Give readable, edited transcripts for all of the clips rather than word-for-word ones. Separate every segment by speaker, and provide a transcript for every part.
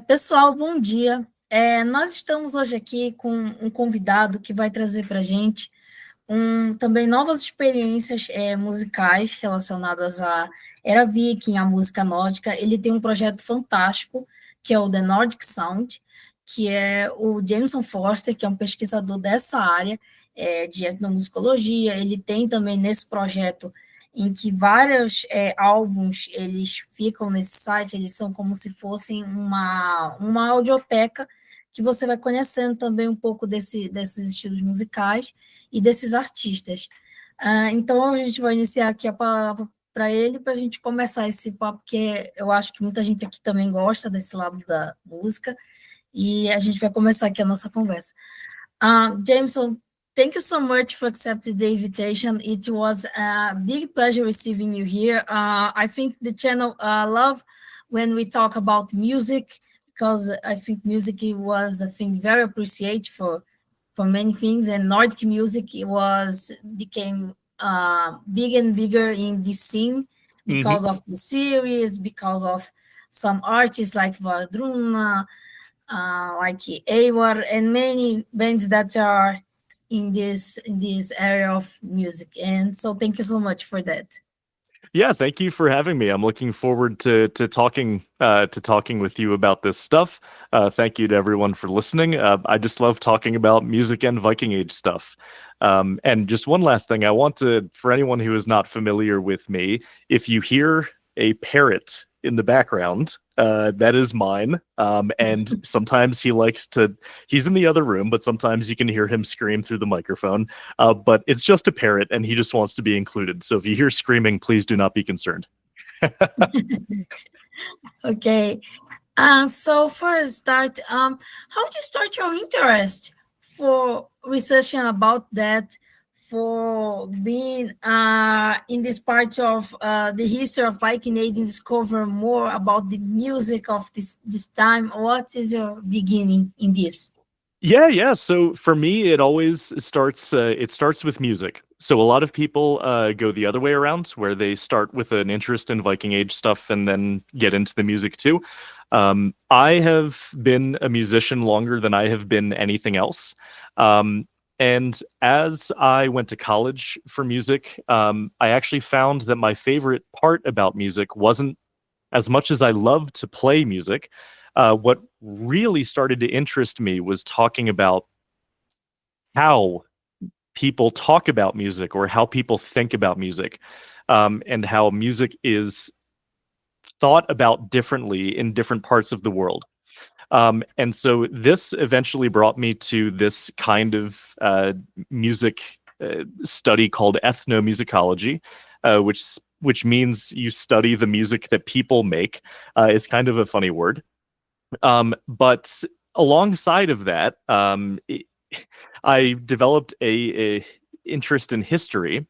Speaker 1: Pessoal, bom dia. Nós estamos hoje aqui com um convidado que vai trazer para a gente também novas experiências musicais relacionadas à era Viking, à música nórdica. Ele tem um projeto fantástico, que é o The Nordic Sound, que é o Jameson Foster, que é um pesquisador dessa área de etnomusicologia. Ele tem também nesse projeto em que vários álbuns eles ficam nesse site, eles são como se fossem uma audioteca que você vai conhecendo também um pouco desses estilos musicais e desses artistas. Então, a gente vai iniciar aqui a palavra para ele, para a gente começar esse papo, porque eu acho que muita gente aqui também gosta desse lado da música, e a gente vai começar aqui a nossa conversa. Jameson, thank you so much for accepting the invitation. It was a big pleasure receiving you here. I think the channel love when we talk about music, because I think music was a thing very appreciated for many things, and Nordic music became bigger and bigger in this scene
Speaker 2: hmm
Speaker 1: because of the series, because of some artists like Vardruna, like Awar, and many bands that are in this area of music. And so, thank you so much for that.
Speaker 2: Yeah, thank you for having me. I'm looking forward to talking with you about this stuff. Thank you to everyone for listening. I just love talking about music and Viking Age stuff. And just one last thing, for anyone who is not familiar with me, if you hear a parrot in the background, that is mine. And sometimes he's in the other room, but sometimes you can hear him scream through the microphone. But it's just a parrot and he just wants to be included. So if you hear screaming, please do not be concerned.
Speaker 1: Okay. So for a start, how did you start your interest for researching about that, for being in this part of the history of Viking Age and discover more about the music of this time? What is your beginning in this?
Speaker 2: Yeah. So for me, it always starts. It starts with music. So a lot of people go the other way around, where they start with an interest in Viking Age stuff and then get into the music too. I have been a musician longer than I have been anything else. And as I went to college for music, I actually found that my favorite part about music wasn't as much as I love to play music. What really started to interest me was talking about how people talk about music or how people think about music, and how music is thought about differently in different parts of the world. And so this eventually brought me to this kind of music study called ethnomusicology, which means you study the music that people make. It's kind of a funny word. But alongside of that, I developed a interest in history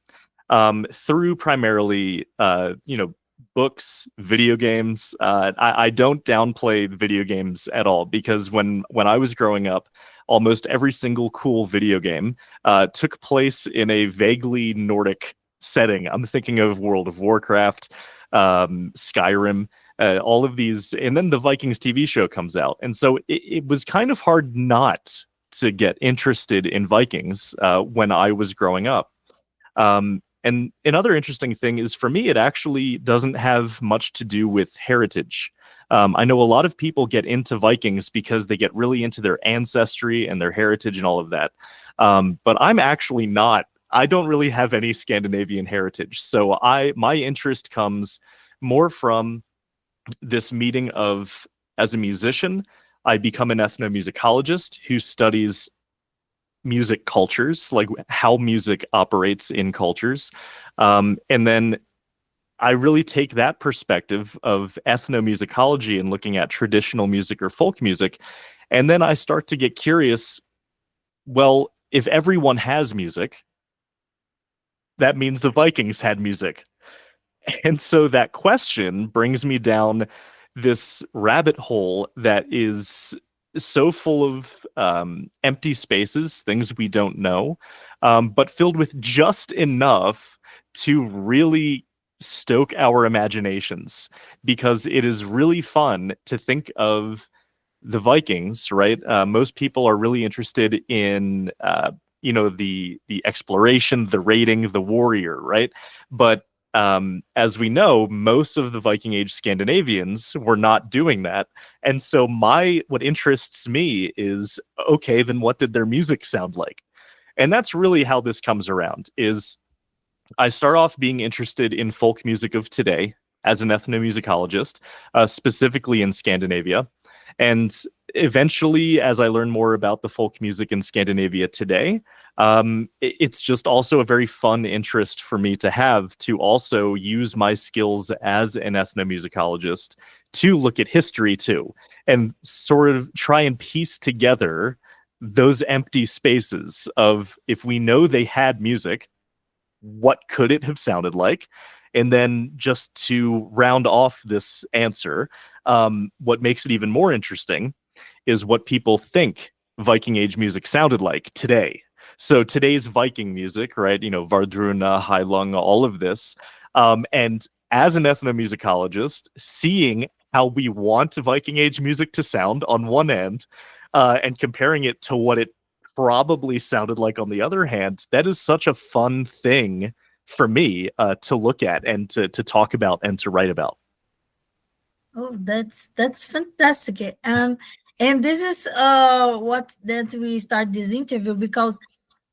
Speaker 2: through primarily, books, video games. I don't downplay video games at all because when I was growing up, almost every single cool video game took place in a vaguely Nordic setting. I'm thinking of World of Warcraft, Skyrim, all of these, and then the Vikings TV show comes out, and so it was kind of hard not to get interested in Vikings when I was growing up. And another interesting thing is for me, it actually doesn't have much to do with heritage. I know a lot of people get into Vikings because they get really into their ancestry and their heritage and all of that. But I'm actually not. I don't really have any Scandinavian heritage. So my interest comes more from this meeting of, as a musician, I become an ethnomusicologist who studies music cultures, like how music operates in cultures. And then I really take that perspective of ethnomusicology and looking at traditional music or folk music. And then I start to get curious. Well, if everyone has music, that means the Vikings had music. And so that question brings me down this rabbit hole that is so full of empty spaces, things we don't know, but filled with just enough to really stoke our imaginations because it is really fun to think of the Vikings, right? Most people are really interested in, the exploration, the raiding, the warrior, right? But as we know, most of the Viking Age Scandinavians were not doing that, and so what interests me is, okay, then what did their music sound like? And that's really how this comes around. Is I start off being interested in folk music of today as an ethnomusicologist, specifically in Scandinavia. And eventually, as I learn more about the folk music in Scandinavia today, it's just also a very fun interest for me to have to also use my skills as an ethnomusicologist to look at history too, and sort of try and piece together those empty spaces of, if we know they had music, what could it have sounded like? And then just to round off this answer, what makes it even more interesting is what people think Viking Age music sounded like today. So today's Viking music, right? Vardruna, Heilung, all of this. And as an ethnomusicologist, seeing how we want Viking Age music to sound on one end, and comparing it to what it probably sounded like on the other hand, that is such a fun thing for me to look at and to talk about and to write about.
Speaker 1: Oh, that's fantastic. And this is what that we start this interview because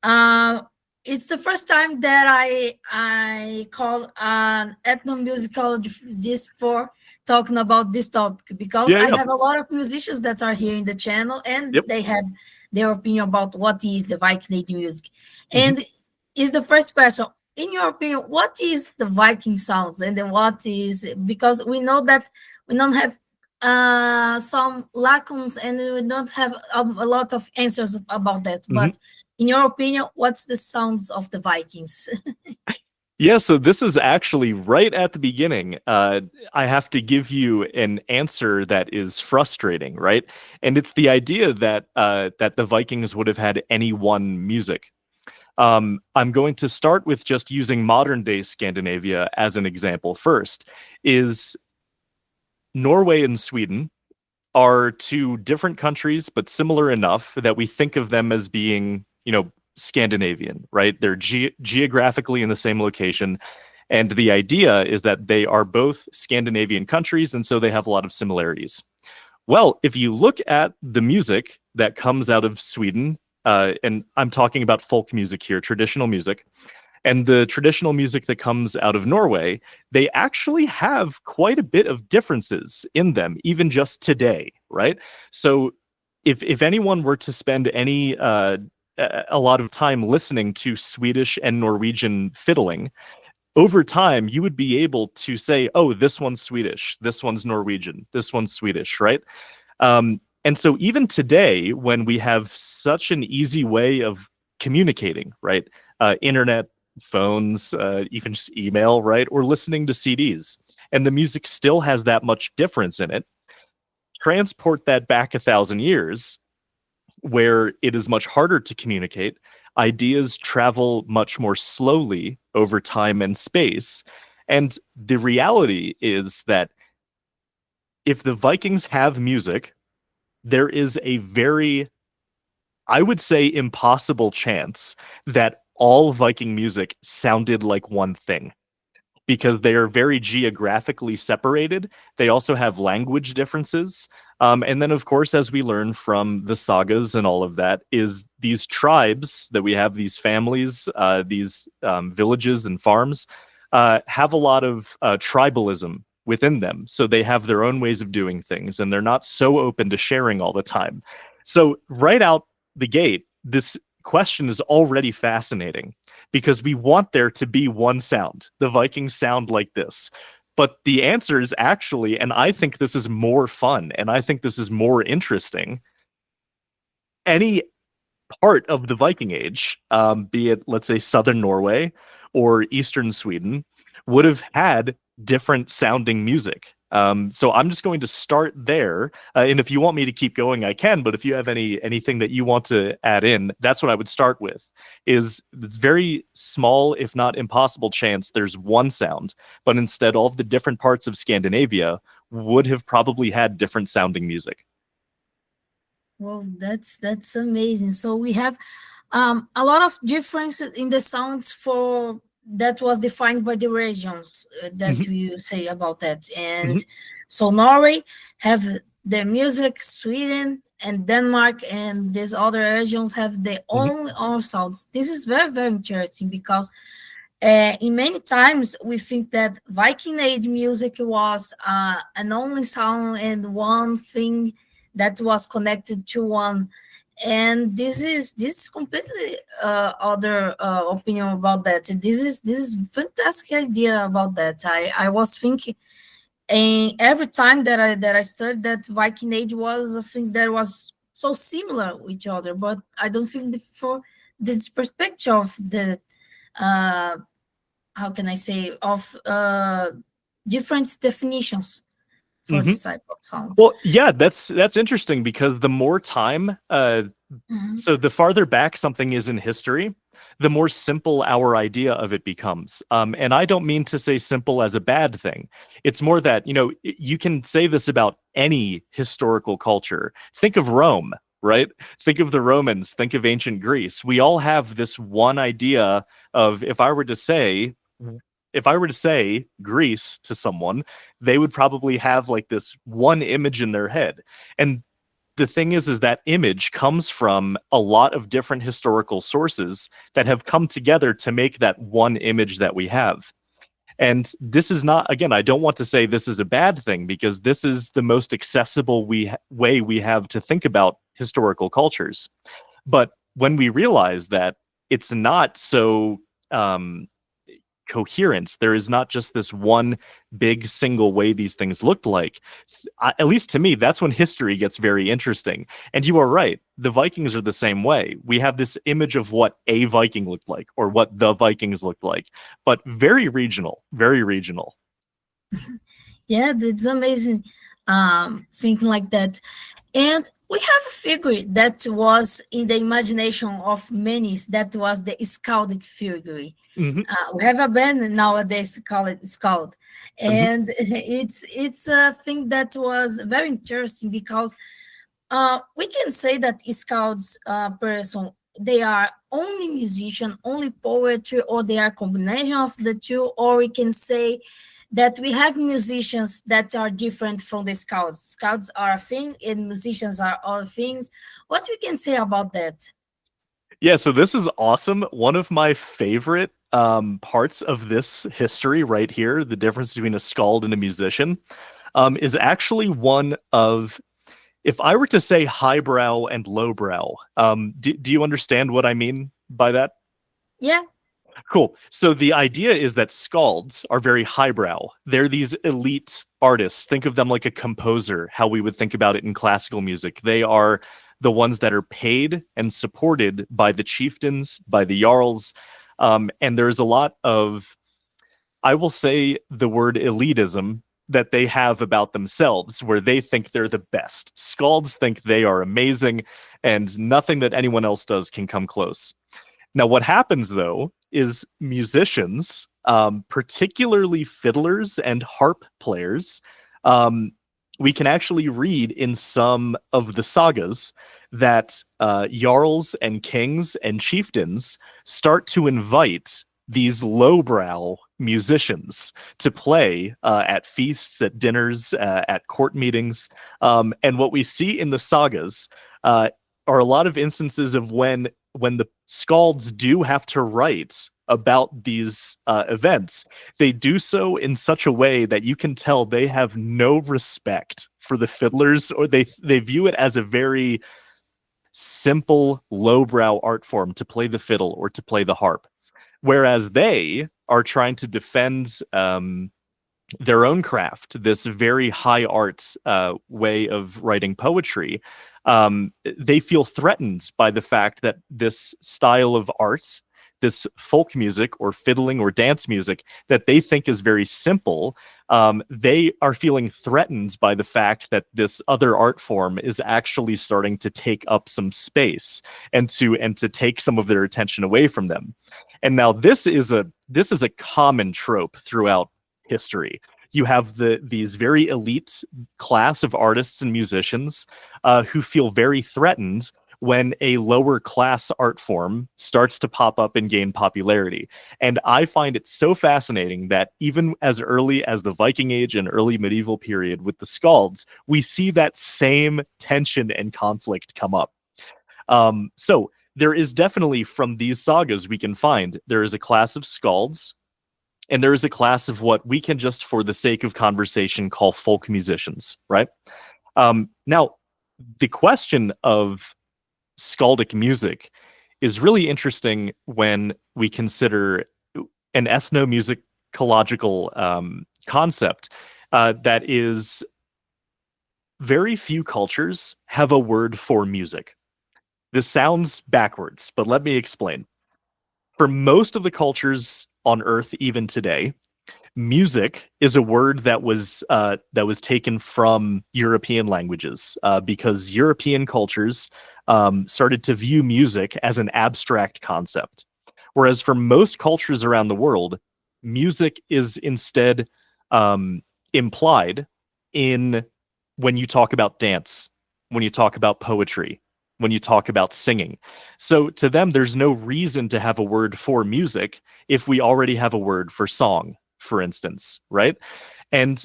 Speaker 1: uh, it's the first time that I call an ethnomusicologist for talking about this topic because
Speaker 2: Yeah,
Speaker 1: I
Speaker 2: yeah.
Speaker 1: have a lot of musicians that are here in the channel and
Speaker 2: Yep.
Speaker 1: they have their opinion about what is the Viking Age music.
Speaker 2: Mhm.
Speaker 1: And is the first question, in your opinion, what is the Viking sounds and then what is, because we know that we don't have some lacunes and we don't have a lot of answers about that.
Speaker 2: Mhm.
Speaker 1: But in your opinion, what's the sounds of the Vikings?
Speaker 2: Yeah, so this is actually right at the beginning. I have to give you an answer that is frustrating, right? And it's the idea that the Vikings would have had any one music. I'm going to start with just using modern day Scandinavia as an example first. Is Norway and Sweden are two different countries, but similar enough that we think of them as being, Scandinavian, right? They're geographically in the same location. And the idea is that they are both Scandinavian countries, and so they have a lot of similarities. Well, if you look at the music that comes out of Sweden, and I'm talking about folk music here, traditional music, and the traditional music that comes out of Norway, they actually have quite a bit of differences in them, even just today, right? So if anyone were to spend a lot of time listening to Swedish and Norwegian fiddling, over time you would be able to say, oh, this one's Swedish, this one's Norwegian, this one's Swedish, right? And so even today, when we have such an easy way of communicating, right? Internet, phones, even just email, right? Or listening to CDs, and the music still has that much difference in it. Transport that back 1,000 years, where it is much harder to communicate. Ideas travel much more slowly over time and space. And the reality is that if the Vikings have music, there is a very, I would say, impossible chance that all Viking music sounded like one thing, because they are very geographically separated. They also have language differences. And then, of course, as we learn from the sagas and all of that, is these tribes that we have, these families, these villages and farms, have a lot of tribalism within them. So they have their own ways of doing things, and they're not so open to sharing all the time. So right out the gate, this question is already fascinating because we want there to be one sound. The Vikings sound like this. But the answer is actually, and I think this is more fun, and I think this is more interesting, any part of the Viking Age, be it, let's say, southern Norway or eastern Sweden, would have had different sounding music. So I'm just going to start there. And if you want me to keep going, I can. But if you have anything that you want to add in, that's what I would start with. Is it's very small, if not impossible, chance there's one sound, but instead all of the different parts of Scandinavia would have probably had different sounding music.
Speaker 1: Well, that's amazing. So we have a lot of difference in the sounds for that was defined by the regions that
Speaker 2: Hmm.
Speaker 1: you say about that.
Speaker 2: Hmm.
Speaker 1: And so Norway have their music, Sweden and Denmark and these other regions have their
Speaker 2: Hmm.
Speaker 1: own sounds. This is very interesting because in many times we think that Viking Age music was an only sound and one thing that was connected to one, and this is completely other opinion about that. This is fantastic idea about that. I was thinking, and every time that I studied that Viking Age was a thing that was so similar with each other, but I don't think for this perspective of the uh, how can I say of different definitions for
Speaker 2: Hmm.
Speaker 1: this type of sound.
Speaker 2: Well, yeah, that's interesting because the more time,
Speaker 1: Mhm.
Speaker 2: so the farther back something is in history, the more simple our idea of it becomes. And I don't mean to say simple as a bad thing. It's more that, you can say this about any historical culture. Think of Rome, right? Think of the Romans, think of ancient Greece. We all have this one idea of if I were to say Greece to someone, they would probably have like this one image in their head. And the thing is that image comes from a lot of different historical sources that have come together to make that one image that we have. And this is not, again, I don't want to say this is a bad thing because this is the most accessible way we have to think about historical cultures. But when we realize that it's not so um, coherent, there is not just this one big single way these things looked like. At least to me, that's when history gets very interesting. And you are right. The Vikings are the same way. We have this image of what a Viking looked like or what the Vikings looked like, but very regional, very regional.
Speaker 1: Yeah, that's amazing. Thinking like that. And we have a figure that was in the imagination of many, that was the Skaldic figure.
Speaker 2: Hmm.
Speaker 1: We have a band nowadays called it Skald.
Speaker 2: Hmm.
Speaker 1: And it's a thing that was very interesting because we can say that scouts person they are only musician, only poetry, or they are combination of the two, or we can say that we have musicians that are different from the scouts. Scouts are a thing, and musicians are other things. What we can say about that?
Speaker 2: Yeah, so this is awesome. One of my favorite parts of this history right here, the difference between a skald and a musician, is actually one of, if I were to say highbrow and lowbrow, do you understand what I mean by that?
Speaker 1: Yeah.
Speaker 2: Cool. So the idea is that skalds are very highbrow. They're these elite artists. Think of them like a composer, how we would think about it in classical music. They are the ones that are paid and supported by the chieftains, by the jarls. And there's a lot of, I will say the word elitism that they have about themselves, where they think they're the best. Skalds think they are amazing, and nothing that anyone else does can come close. Now, what happens though is musicians, particularly fiddlers and harp players, um, we can actually read in some of the sagas that jarls and kings and chieftains start to invite these lowbrow musicians to play at feasts, at dinners, at court meetings. And what we see in the sagas are a lot of instances of when the skalds do have to write about these events, they do so in such a way that you can tell they have no respect for the fiddlers, or they view it as a very simple, lowbrow art form to play the fiddle or to play the harp. Whereas they are trying to defend their own craft, this very high arts way of writing poetry. They feel threatened by the fact that this style of arts this folk music or fiddling or dance music that they think is very simple, they are feeling threatened by the fact that this other art form is actually starting to take up some space and to take some of their attention away from them. And now this is a common trope throughout history. You have these very elite class of artists and musicians who feel very threatened when a lower class art form starts to pop up and gain popularity. And I find it so fascinating that even as early as the Viking Age and early medieval period with the Skalds, we see that same tension and conflict come up. So there is definitely, from these sagas we can find, there is a class of Skalds, and there is a class of what we can just, for the sake of conversation, call folk musicians, right? Now, the question of skaldic music is really interesting when we consider an ethnomusicological concept that is very few cultures have a word for music. This sounds backwards, but let me explain. For most of the cultures on Earth, even today, music is a word that was taken from European languages because European cultures started to view music as an abstract concept, whereas for most cultures around the world, music is instead implied in when you talk about dance, when you talk about poetry, when you talk about singing. So to them, there's no reason to have a word for music if we already have a word for song, for instance, right? And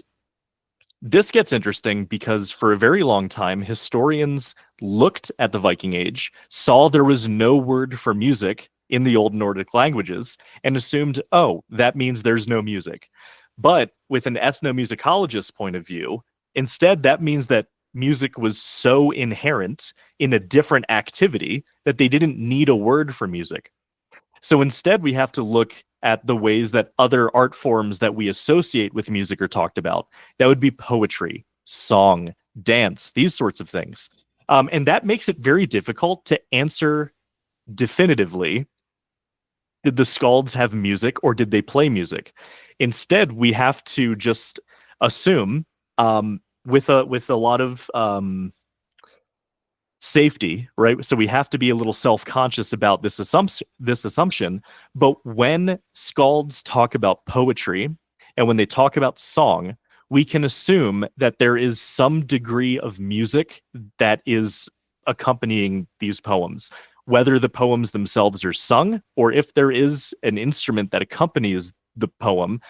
Speaker 2: this gets interesting because for a very long time, historians looked at the Viking Age, saw there was no word for music in the old Nordic languages, and assumed, oh, that means there's no music. But with an ethnomusicologist's point of view, instead, that means that music was so inherent in a different activity that they didn't need a word for music. So instead, we have to look at the ways that other art forms that we associate with music are talked about. That would be poetry, song, dance, these sorts of things. And that makes it very difficult to answer definitively, did the Skalds have music or did they play music? Instead, we have to just assume with a lot of safety, right? So we have to be a little self-conscious about this assumption. But when skalds talk about poetry and when they talk about song, we can assume that there is some degree of music that is accompanying these poems, whether the poems themselves are sung or if there is an instrument that accompanies the poem.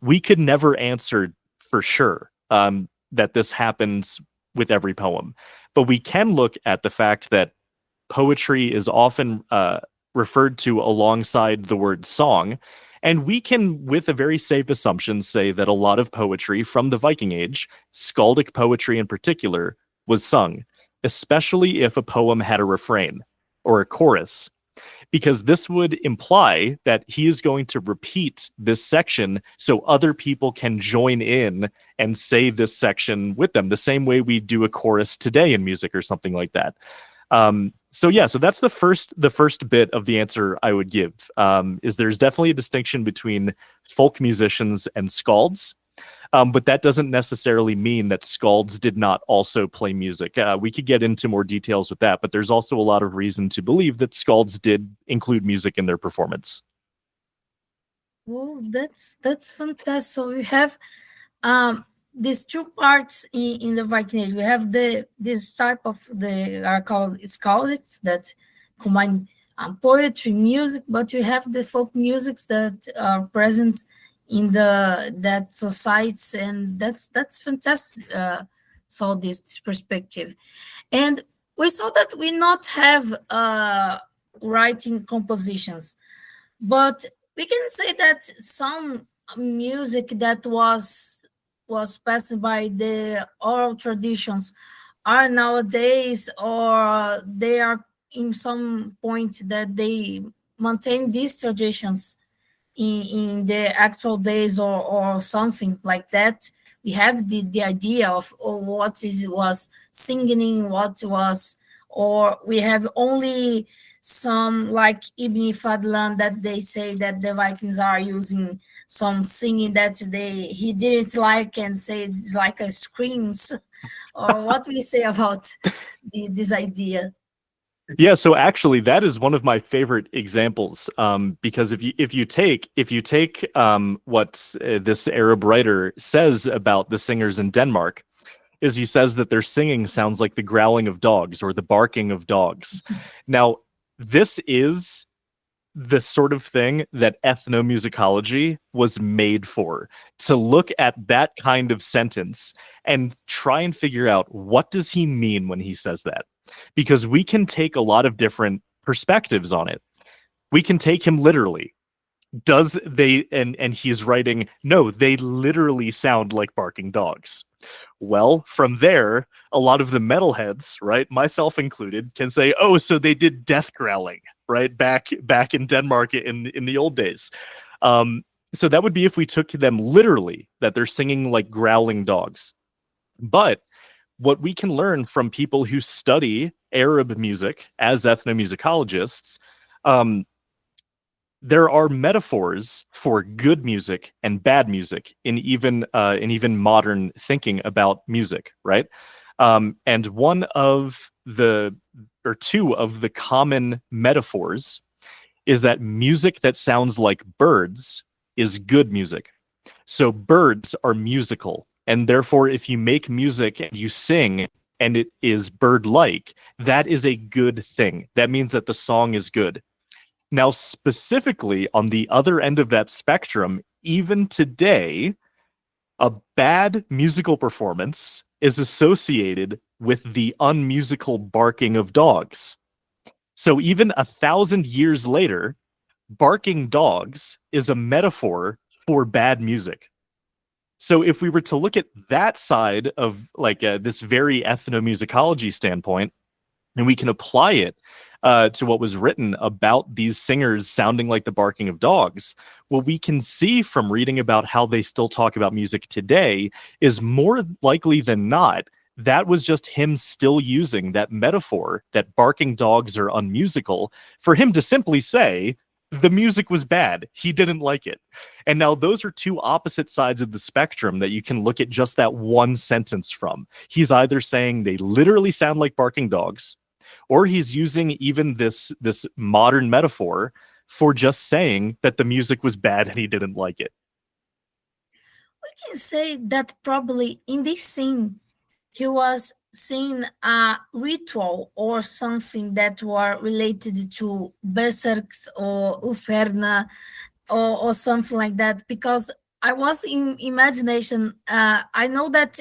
Speaker 2: We could never answer for sure that this happens with every poem. But we can look at the fact that poetry is often referred to alongside the word song. And we can, with a very safe assumption, say that a lot of poetry from the Viking Age, skaldic poetry in particular, was sung, especially if a poem had a refrain or a chorus, because this would imply that he is going to repeat this section so other people can join in and say this section with them, the same way we do a chorus today in music or something like that. So that's the first bit of the answer I would give, is there's definitely a distinction between folk musicians and skalds. But that doesn't necessarily mean that skalds did not also play music. We could get into more details with that, but there's also a lot of reason to believe that skalds did include music in their performance.
Speaker 1: Well, that's fantastic. So we have these two parts in the Viking Age. We have this type of are called skaldics that combine poetry, music, but you have the folk musics that are present in that societies, and that's fantastic. So this perspective, and we saw that we not have writing compositions, but we can say that some music that was passed by the oral traditions are nowadays, or they are in some point that they maintain these traditions in the actual days, or something like that. We have the idea of what was singing, what was, or we have only some like Ibn Fadlan that they say that the Vikings are using some singing that he didn't like and say it's like a screams. Or what do you say about this idea?
Speaker 2: Yeah, so actually, that is one of my favorite examples, because if you take what this Arab writer says about the singers in Denmark, is he says that their singing sounds like the growling of dogs or the barking of dogs. Now, this is the sort of thing that ethnomusicology was made for, to look at that kind of sentence and try and figure out, what does he mean when he says that? Because we can take a lot of different perspectives on it. We can take him literally. Does they and he's writing, no, they literally sound like barking dogs. Well, from there, a lot of the metalheads, right, myself included, can say, oh, so they did death growling, right, back in Denmark in the old days. So that would be if we took them literally, that they're singing like growling dogs. But what we can learn from people who study Arab music as ethnomusicologists, there are metaphors for good music and bad music in even modern thinking about music, right? And one of the or two of the common metaphors is that music that sounds like birds is good music. So birds are musical, and therefore, if you make music and you sing and it is bird-like, that is a good thing. That means that the song is good. Now, specifically on the other end of that spectrum, even today, a bad musical performance is associated with the unmusical barking of dogs. So even 1,000 years later, barking dogs is a metaphor for bad music. So if we were to look at that side of like this very ethnomusicology standpoint, and we can apply it to what was written about these singers sounding like the barking of dogs, what we can see from reading about how they still talk about music today is, more likely than not, that was just him still using that metaphor that barking dogs are unmusical for him to simply say the music was bad. He didn't like it. And now those are two opposite sides of the spectrum that you can look at just that one sentence from. He's either saying they literally sound like barking dogs, or he's using even this modern metaphor for just saying that the music was bad and he didn't like it.
Speaker 1: We can say that probably in this scene, he was seeing a ritual or something that were related to berserks or uferna or something like that, because I was in imagination. I know that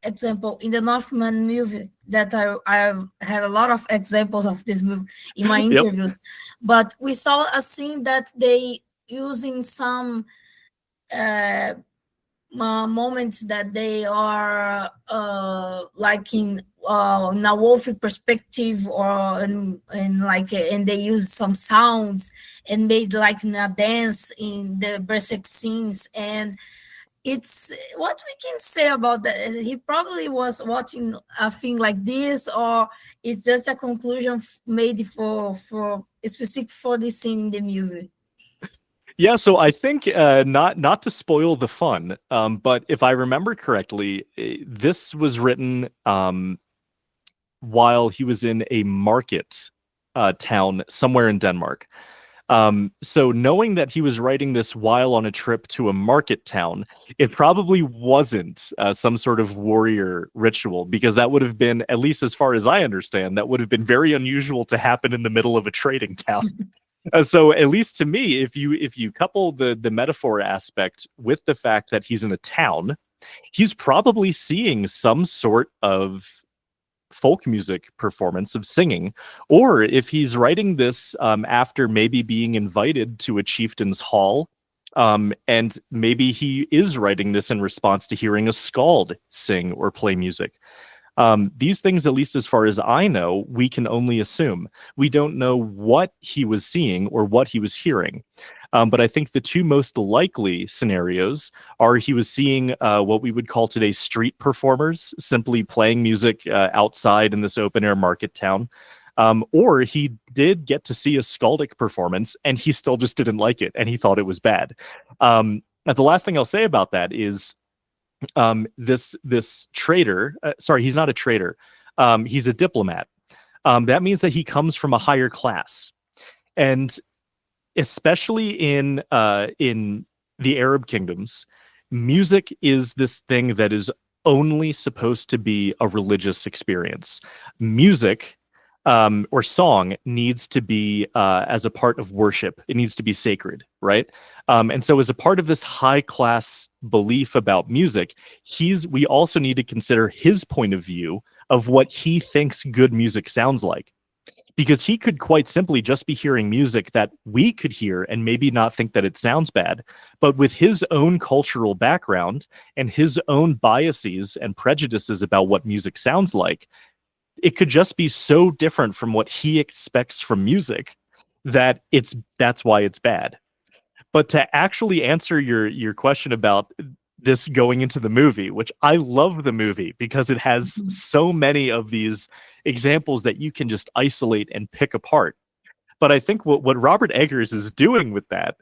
Speaker 1: example in the Northman movie that I've had a lot of examples of this movie in my
Speaker 2: Yep.
Speaker 1: interviews, but we saw a scene that they using some moments that they are like in a wolf perspective, or in like and they use some sounds and made like in a dance in the berserk scenes. And it's what we can say about that. He probably was watching a thing like this, or it's just a conclusion made for specific for this scene in the movie.
Speaker 2: Yeah, so I think not to spoil the fun, but if I remember correctly, this was written while he was in a market town somewhere in Denmark. So knowing that he was writing this while on a trip to a market town, it probably wasn't some sort of warrior ritual, because that would have been, at least as far as I understand, that would have been very unusual to happen in the middle of a trading town. So at least to me, if you couple the metaphor aspect with the fact that he's in a town, he's probably seeing some sort of folk music performance of singing, or if he's writing this after maybe being invited to a chieftain's hall, and maybe he is writing this in response to hearing a skald sing or play music. These things, at least as far as I know, we can only assume. We don't know what he was seeing or what he was hearing. But I think the two most likely scenarios are he was seeing what we would call today street performers, simply playing music outside in this open air market town. Or he did get to see a skaldic performance and he still just didn't like it and he thought it was bad. And the last thing I'll say about that is this traitor. Sorry, he's not a traitor. He's a diplomat. That means that he comes from a higher class, and especially in the Arab kingdoms, music is this thing that is only supposed to be a religious experience. Music or song needs to be as a part of worship. It needs to be sacred, right? And so as a part of this high class belief about music, we also need to consider his point of view of what he thinks good music sounds like. Because he could quite simply just be hearing music that we could hear and maybe not think that it sounds bad. But with his own cultural background and his own biases and prejudices about what music sounds like, it could just be so different from what he expects from music that that's why it's bad. But to actually answer your question about this going into the movie, which I love the movie because it has so many of these examples that you can just isolate and pick apart. But I think what Robert Eggers is doing with that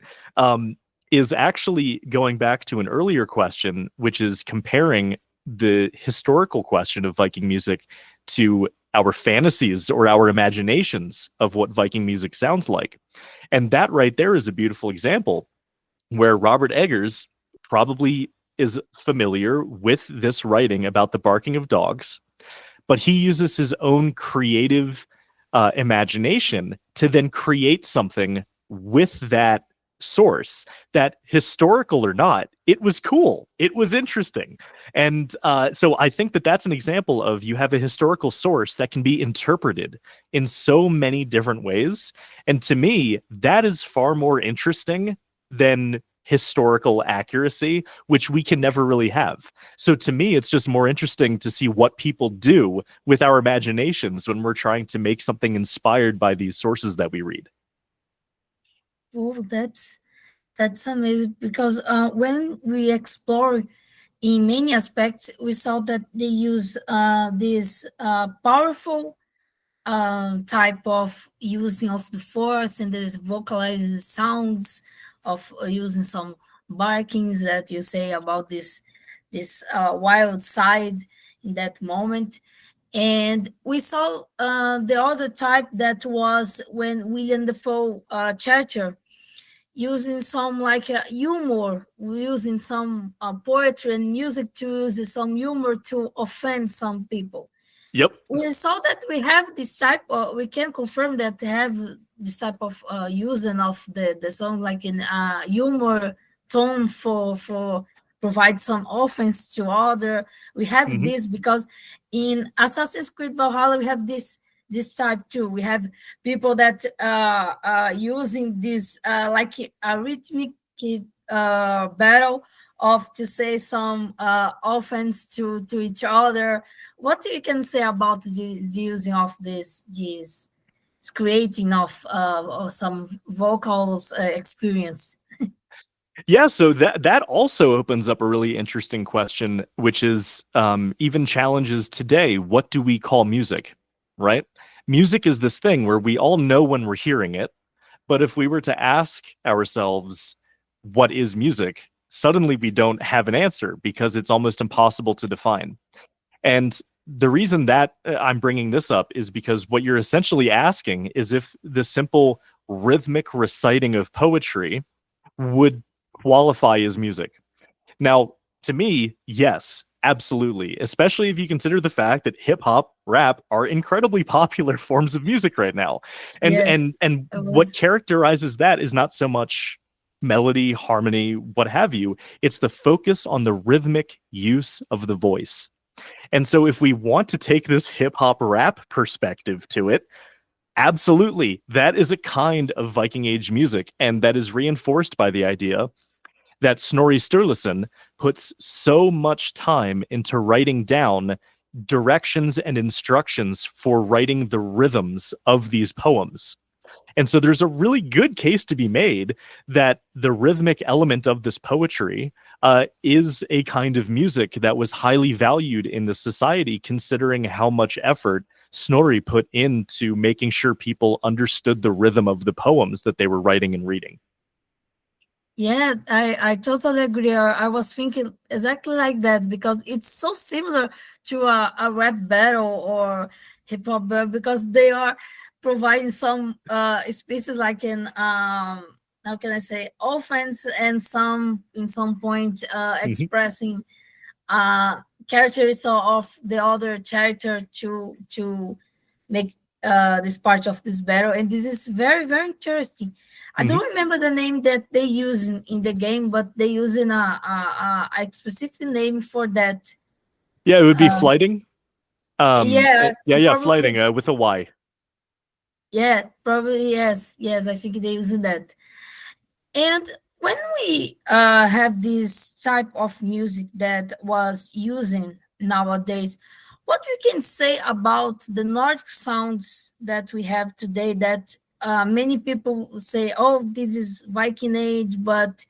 Speaker 2: is actually going back to an earlier question, which is comparing the historical question of Viking music to our fantasies or our imaginations of what Viking music sounds like. And that right there is a beautiful example where Robert Eggers probably is familiar with this writing about the barking of dogs, but he uses his own creative imagination to then create something with that source that, historical or not, it was cool. It was interesting. And so I think that that's an example of you have a historical source that can be interpreted in so many different ways. And to me, that is far more interesting than historical accuracy, which we can never really have. So to me, it's just more interesting to see what people do with our imaginations when we're trying to make something inspired by these sources that we read.
Speaker 1: Oh, that's amazing because when we explore in many aspects, we saw that they use this powerful type of using of the force and this vocalizing sounds of using some barkings that you say about this wild side in that moment. And we saw the other type that was when William Defoe Churchill using some like humor, using some poetry and music to use some humor to offend some people.
Speaker 2: Yep.
Speaker 1: We saw that we have this type of, we can confirm that they have this type of using of the song like in humor tone for provide some offense to other. We have this because in Assassin's Creed Valhalla we have this type too. We have people that using this like a rhythmic battle of to say some offense to each other. What you can say about the using of this creating of some vocals experience?
Speaker 2: Yeah, so that also opens up a really interesting question, which is even challenges today. What do we call music, right? Music is this thing where we all know when we're hearing it, but if we were to ask ourselves, what is music? Suddenly we don't have an answer because it's almost impossible to define. And the reason that I'm bringing this up is because what you're essentially asking is if the simple rhythmic reciting of poetry would qualify as music. Now, to me, yes, absolutely. Especially if you consider the fact that hip hop, rap are incredibly popular forms of music right now. And
Speaker 1: Yeah,
Speaker 2: and what characterizes that is not so much melody, harmony, what have you. It's the focus on the rhythmic use of the voice. And so if we want to take this hip hop rap perspective to it, absolutely, that is a kind of Viking Age music, and that is reinforced by the idea that Snorri Sturluson puts so much time into writing down directions and instructions for writing the rhythms of these poems. And so there's a really good case to be made that the rhythmic element of this poetry is a kind of music that was highly valued in the society, considering how much effort Snorri put into making sure people understood the rhythm of the poems that they were writing and reading.
Speaker 1: Yeah, I totally agree. I was thinking exactly like that because it's so similar to a rap battle or hip hop battle because they are providing some spaces like in how can I say offense and some in some point
Speaker 2: Mhm.
Speaker 1: expressing uh characters of the other character to make this part of this battle, and this is very very interesting. I
Speaker 2: Mhm.
Speaker 1: don't remember the name that they use in the game, but they use in a specific name for that.
Speaker 2: Yeah, it would be
Speaker 1: uh,
Speaker 2: flighting.
Speaker 1: yeah,
Speaker 2: Yeah, flighting
Speaker 1: probably.
Speaker 2: with a Y.
Speaker 1: Yeah, probably, yes, I think they use that. And when we have this type of music that was using nowadays, what we can say about the Nordic sounds that we have today that many people say, oh, this is Viking Age, but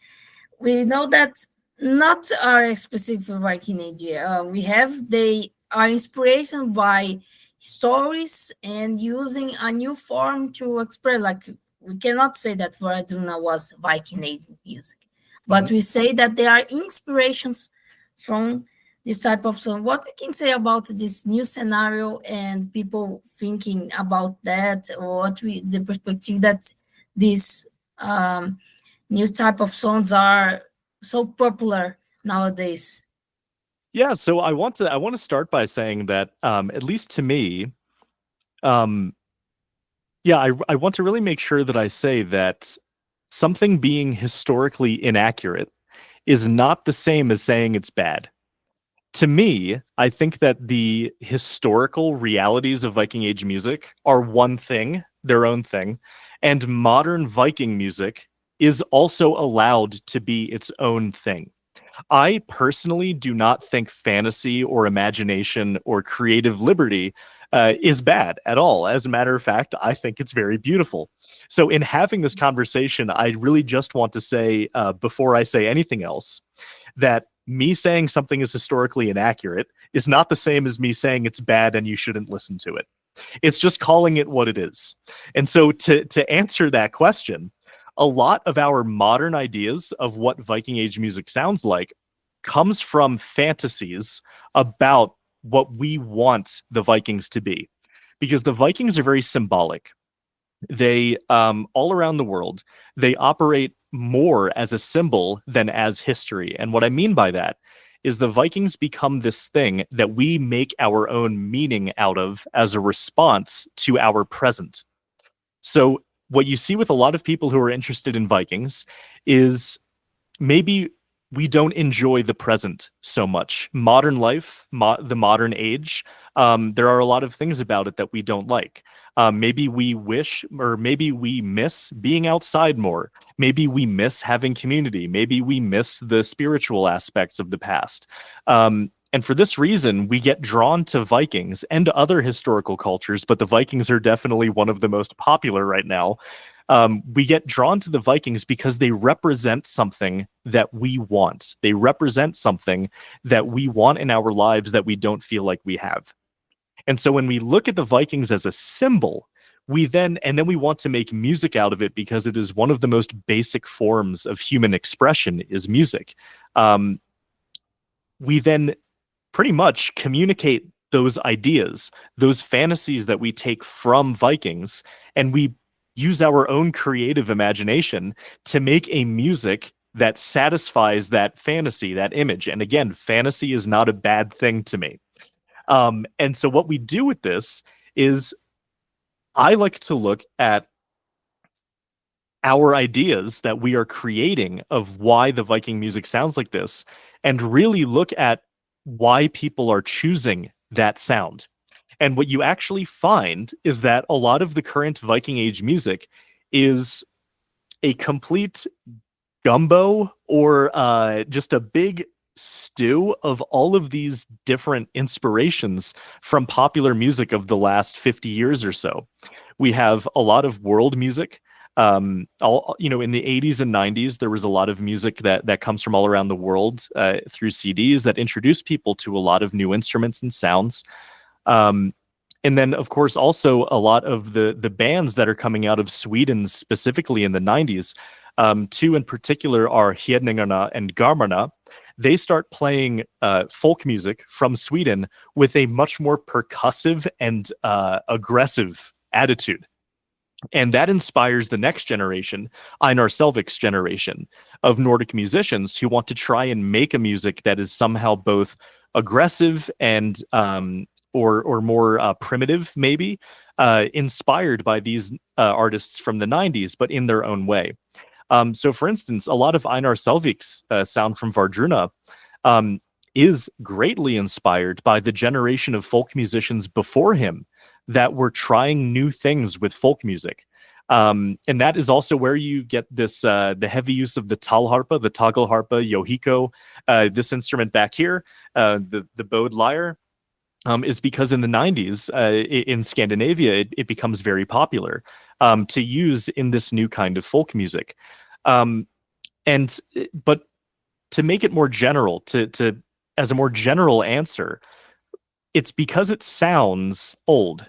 Speaker 1: we know that not our specific Viking Age. We have they are inspiration by stories and using a new form to express. Like we cannot say that Varaduna was Viking Age music,
Speaker 2: Mhm.
Speaker 1: but we say that they are inspirations from this type of song. What we can say about this new scenario and people thinking about that, or what we the perspective that this new type of songs are so popular nowadays.
Speaker 2: Yeah, so I want to start by saying that at least to me, um, yeah, I want to really make sure that I say that something being historically inaccurate is not the same as saying it's bad. To me, I think that the historical realities of Viking Age music are one thing, their own thing, and modern Viking music is also allowed to be its own thing. I personally do not think fantasy or imagination or creative liberty is bad at all. As a matter of fact, I think it's very beautiful. So, in having this conversation, I really just want to say, before I say anything else, that me saying something is historically inaccurate is not the same as me saying it's bad and you shouldn't listen to it. It's just calling it what it is. And so to answer that question, a lot of our modern ideas of what Viking Age music sounds like comes from fantasies about what we want the Vikings to be. Because the Vikings are very symbolic. They all around the world, they operate more as a symbol than as history. And what I mean by that is the Vikings become this thing that we make our own meaning out of as a response to our present. So what you see with a lot of people who are interested in Vikings is maybe we don't enjoy the present so much. Modern life, the modern age, there are a lot of things about it that we don't like. Maybe we wish, or maybe we miss being outside more. Maybe we miss having community. Maybe we miss the spiritual aspects of the past. And for this reason, we get drawn to Vikings and other historical cultures, but the Vikings are definitely one of the most popular right now. We get drawn to the Vikings because they represent something that we want. They represent something that we want in our lives that we don't feel like we have. And so when we look at the Vikings as a symbol, and then we want to make music out of it because it is one of the most basic forms of human expression is music. Um, we then pretty much communicate those ideas, those fantasies that we take from Vikings, and we use our own creative imagination to make a music that satisfies that fantasy, that image. And again, fantasy is not a bad thing to me. And so what we do with this is I like to look at our ideas that we are creating of why the Viking music sounds like this and really look at why people are choosing that sound. And what you actually find is that a lot of the current Viking Age music is a complete gumbo or just a big stew of all of these different inspirations from popular music of the last 50 years or so. We have a lot of world music. In the 80s and 90s, there was a lot of music that comes from all around the world through CDs that introduced people to a lot of new instruments and sounds. Um, and then, of course, also a lot of the bands that are coming out of Sweden, specifically in the 90s. Two in particular are Hedningarna and Garmarna. They start playing folk music from Sweden with a much more percussive and aggressive attitude. And that inspires the next generation, Einar Selvik's generation of Nordic musicians who want to try and make a music that is somehow both aggressive and or more primitive, maybe inspired by these artists from the 90s, but in their own way. So, for instance, a lot of Einar Selvik's sound from Vardruna is greatly inspired by the generation of folk musicians before him that were trying new things with folk music. And that is also where you get this the heavy use of the talharpa, the tagelharpa, yohiko, this instrument back here, the bowed lyre, is because in the 90s in Scandinavia, it becomes very popular to use in this new kind of folk music. But to make it more general, to as a more general answer, it's because it sounds old.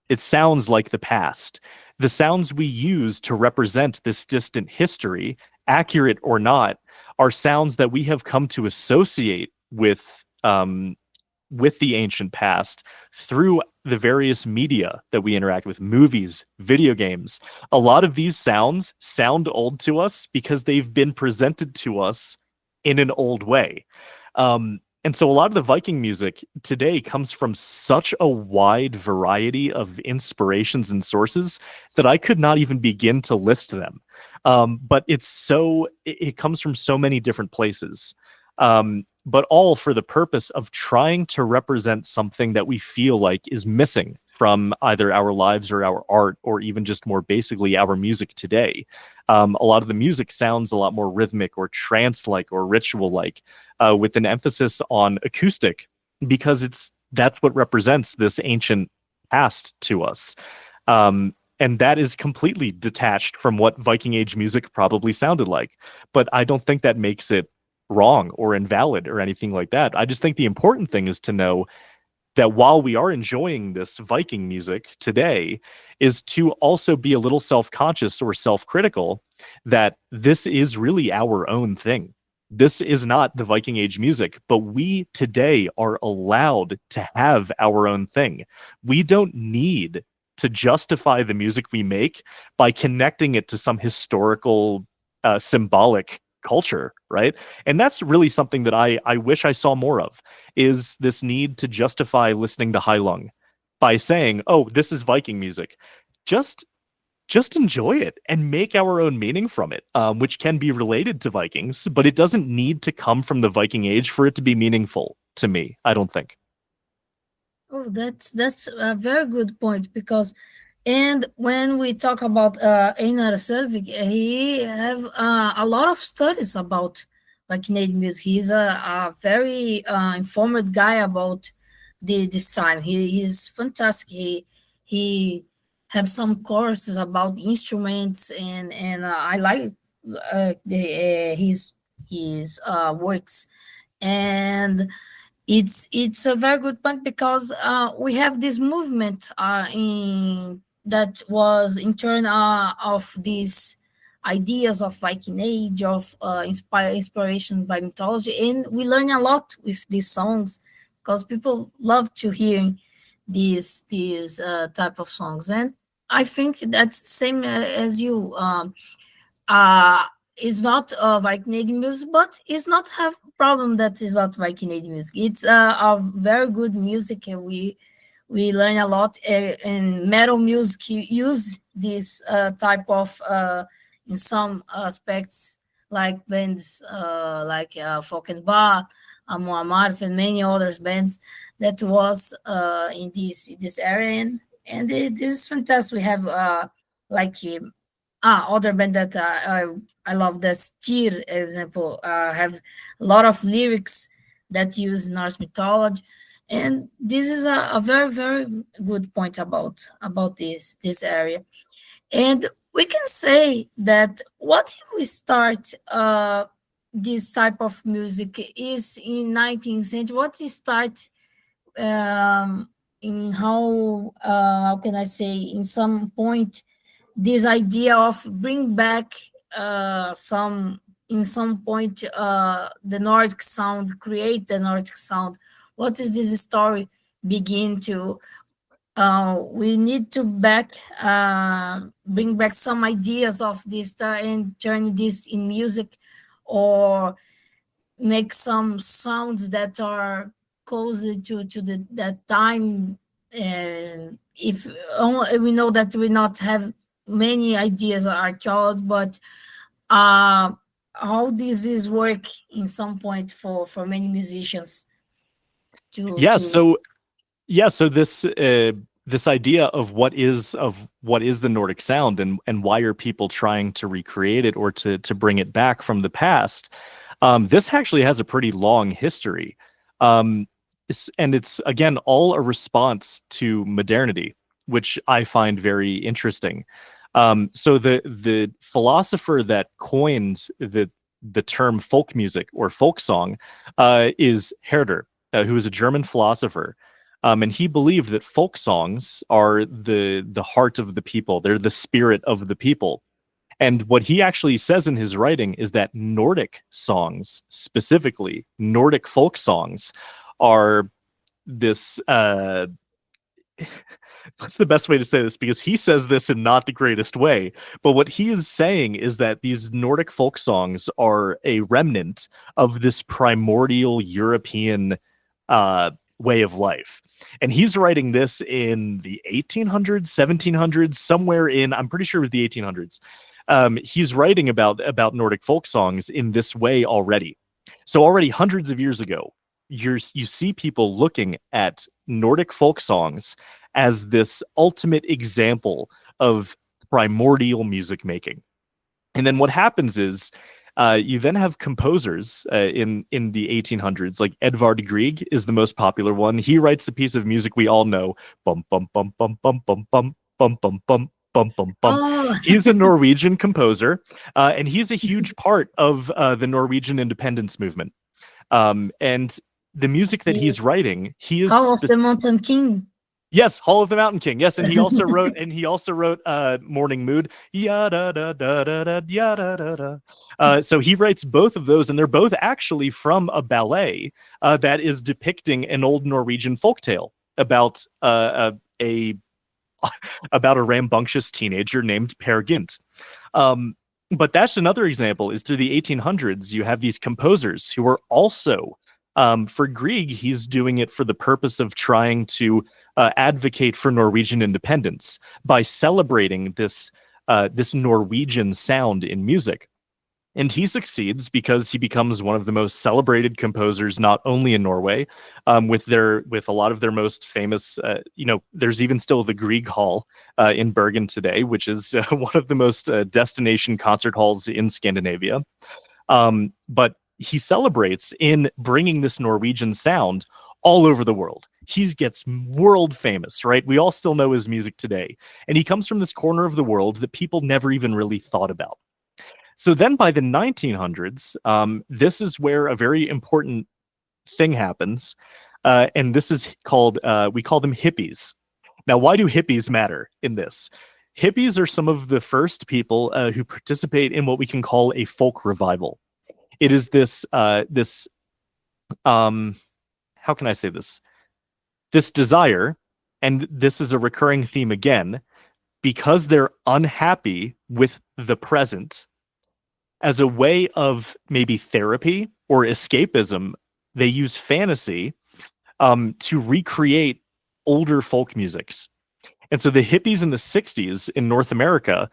Speaker 2: It sounds like the past. The sounds we use to represent this distant history, accurate or not, are sounds that we have come to associate with the ancient past through the various media that we interact with, movies, video games. A lot of these sounds sound old to us because they've been presented to us in an old way. And so a lot of the Viking music today comes from such a wide variety of inspirations and sources that I could not even begin to list them. But it comes from so many different places. But all for the purpose of trying to represent something that we feel like is missing from either our lives or our art, or even just more basically our music today. A lot of the music sounds a lot more rhythmic or trance-like or ritual-like, with an emphasis on acoustic, because that's what represents this ancient past to us. And that is completely detached from what Viking Age music probably sounded like. But I don't think that makes it wrong or invalid or anything like that. I just think the important thing is to know that while we are enjoying this Viking music today, is to also be a little self-conscious or self-critical that this is really our own thing. This is not the Viking Age music, but we today are allowed to have our own thing. We don't need to justify the music we make by connecting it to some historical, symbolic culture, right? And that's really something that I wish I saw more of, is this need to justify listening to Heilung by saying, oh, this is Viking music. Just enjoy it and make our own meaning from it, which can be related to Vikings, but it doesn't need to come from the Viking Age for it to be meaningful to me, I don't think.
Speaker 1: Oh, that's a very good point, because, and when we talk about Einar Selvik, he have a lot of studies about Canadian music. He's a very informed guy about this time. He's fantastic. He have some courses about instruments, and I like his works. And it's a very good point, because we have this movement in that was in turn of these ideas of Viking Age, of inspiration by mythology, and we learn a lot with these songs, because people love to hear these type of songs. And I think that's the same as you. Uh, is not Viking music, but it's not have problem that is not Viking music. It's a very good music, and we learn a lot. In metal music, you use this type of in some aspects, like bands like Folkenbach, Muammar, and many others bands that was in this area, this is fantastic. We have like other band that I love, the Styr example, have a lot of lyrics that use Norse mythology, and this is a very very good point about this area. And We can say that what we start this type of music is in 19th century. What is start um, in how can I say, in some point, this idea of bring back some, in some point, the Nordic sound, create the Nordic sound. What is this story begin to? We need to bring back some ideas of this and turn this in music, or make some sounds that are closer to that time. And if only we know that we not have many ideas archaeology, but uh, how this is work in some point for many musicians
Speaker 2: Yeah,
Speaker 1: to
Speaker 2: so this idea of what is the Nordic sound, and why are people trying to recreate it or to bring it back from the past. This actually has a pretty long history. And it's again all a response to modernity, which I find very interesting. So the philosopher that coins the term folk music or folk song is Herder, who is a German philosopher. And he believed that folk songs are the heart of the people. They're the spirit of the people. And what he actually says in his writing is that Nordic songs, specifically Nordic folk songs, are this that's the best way to say this, because he says this in not the greatest way. But what he is saying is that these Nordic folk songs are a remnant of this primordial European way of life. And he's writing this in the 1800s, 1700s, somewhere in, I'm pretty sure it was the 1800s. He's writing about Nordic folk songs in this way already. So already hundreds of years ago, you see people looking at Nordic folk songs as this ultimate example of primordial music making. And then what happens is you then have composers in the 1800s, like Edvard Grieg is the most popular one. He writes a piece of music we all know, bum bum bum bum bum bum bum bum bum bum bum bum bum.
Speaker 1: oh
Speaker 2: He's a Norwegian composer, and he's a huge part of the Norwegian independence movement. And the music that he's writing, he is
Speaker 1: Hall of the Mountain King.
Speaker 2: yes, Hall of the Mountain King. Yes, and he also wrote Morning Mood. Yada da da da da yada da da. So he writes both of those, and they're both actually from a ballet that is depicting an old Norwegian folktale about a about a rambunctious teenager named Per Gynt. But that's another example. Is through the 1800s, you have these composers who are also, for Grieg, he's doing it for the purpose of trying to advocate for Norwegian independence by celebrating this Norwegian sound in music. And he succeeds because he becomes one of the most celebrated composers, not only in Norway, with a lot of their most famous. There's even still the Grieg Hall in Bergen today, which is one of the most destination concert halls in Scandinavia. But he celebrates in bringing this Norwegian sound all over the world. He gets world famous, right? We all still know his music today, and he comes from this corner of the world that people never even really thought about. So then by the 1900s, this is where a very important thing happens. And this is called, we call them hippies. Now, why do hippies matter in this? Hippies are some of the first people who participate in what we can call a folk revival. It is how can I say this? This desire, and this is a recurring theme again, because they're unhappy with the present, as a way of maybe therapy or escapism, they use fantasy to recreate older folk musics. And so the hippies in the 60s in North America,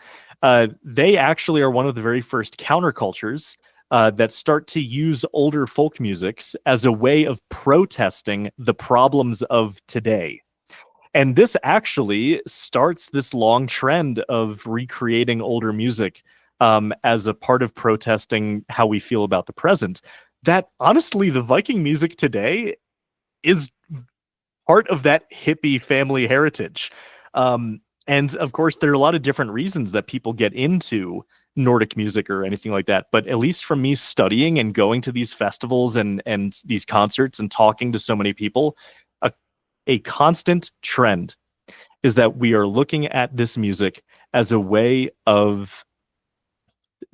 Speaker 2: they actually are one of the very first countercultures that start to use older folk musics as a way of protesting the problems of today. And this actually starts this long trend of recreating older music as a part of protesting how we feel about the present. That honestly, the Viking music today is part of that hippie family heritage. And of course, there are a lot of different reasons that people get into Nordic music or anything like that. But at least from me studying and going to these festivals and these concerts and talking to so many people, a, a constant trend is that we are looking at this music as a way of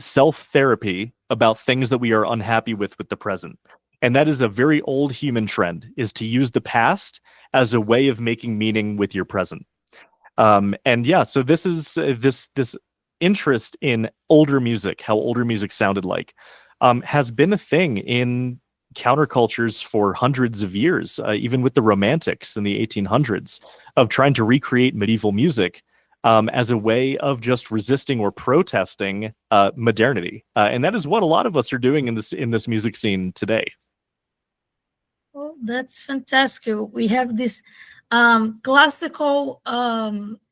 Speaker 2: self-therapy about things that we are unhappy with the present. And that is a very old human trend, is to use the past as a way of making meaning with your present. And yeah, so this is this interest in older music, how older music sounded like, has been a thing in countercultures for hundreds of years, even with the Romantics in the 1800s, of trying to recreate medieval music as a way of just resisting or protesting modernity, and that is what a lot of us are doing in this music scene today.
Speaker 1: Oh, that's fantastic. We have this classical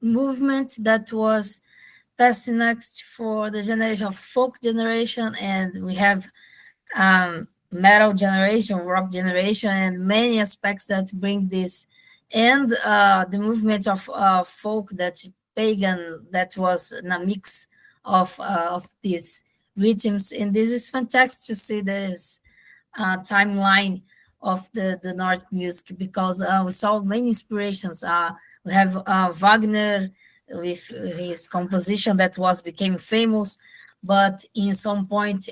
Speaker 1: movement that was passed next for the generation of folk generation, and we have metal generation, rock generation, and many aspects that bring this, and the movement of folk that's pagan, that was in a mix of these rhythms. And this is fantastic to see this timeline of the Nordic music, because we saw many inspirations. We have Wagner with his composition that was became famous, but in some point,